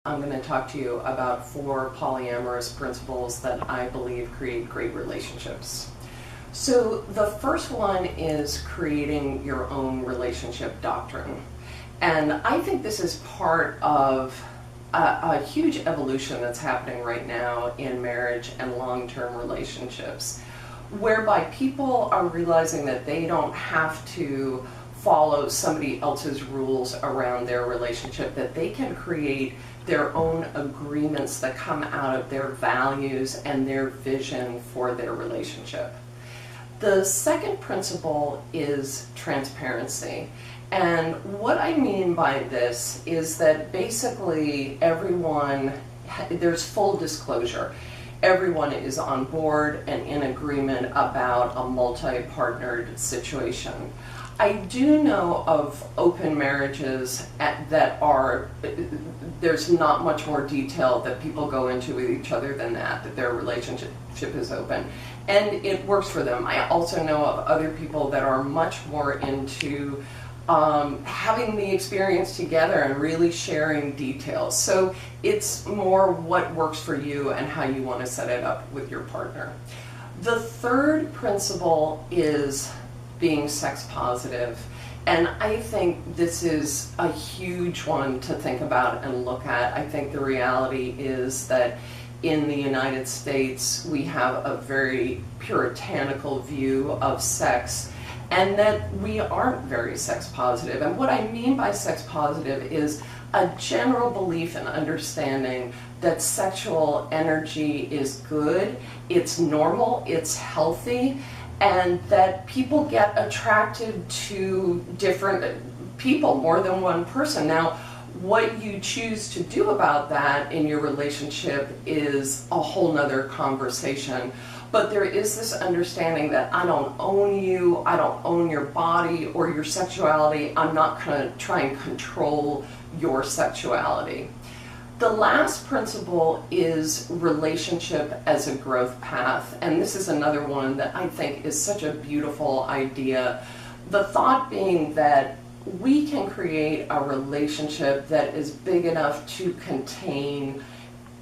I'm going to talk to you about 4 polyamorous principles that I believe create great relationships. So the first one is creating your own relationship doctrine. And I think this is part of a huge evolution that's happening right now in marriage and long-term relationships, whereby people are realizing that they don't have to follow somebody else's rules around their relationship, that they can create their own agreements that come out of their values and their vision for their relationship. The second principle is transparency. And what I mean by this is that basically there's full disclosure. Everyone is on board and in agreement about a multi-partnered situation. I do know of open marriages there's not much more detail that people go into with each other than that their relationship is open. And it works for them. I also know of other people that are much more into having the experience together and really sharing details. So it's more what works for you and how you want to set it up with your partner. The third principle is being sex positive. And I think this is a huge one to think about and look at. I think the reality is that in the United States, we have a very puritanical view of sex, and that we aren't very sex positive. And what I mean by sex positive is a general belief and understanding that sexual energy is good, it's normal, it's healthy, and that people get attracted to different people, more than one person. Now, what you choose to do about that in your relationship is a whole nother conversation. But there is this understanding that I don't own you, I don't own your body or your sexuality, I'm not going to try and control your sexuality. The last principle is relationship as a growth path, and this is another one that I think is such a beautiful idea. The thought being that we can create a relationship that is big enough to contain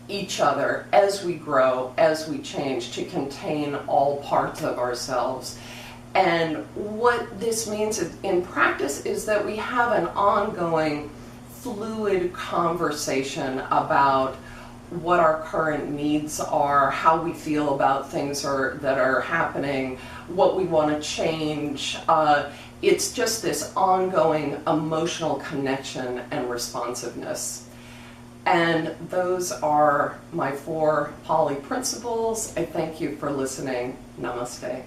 each other as we grow, as we change, to contain all parts of ourselves. And what this means in practice is that we have an ongoing fluid conversation about what our current needs are, how we feel about things that are happening, what we want to change. It's just this ongoing emotional connection and responsiveness. And those are my 4 poly principles. I thank you for listening. Namaste.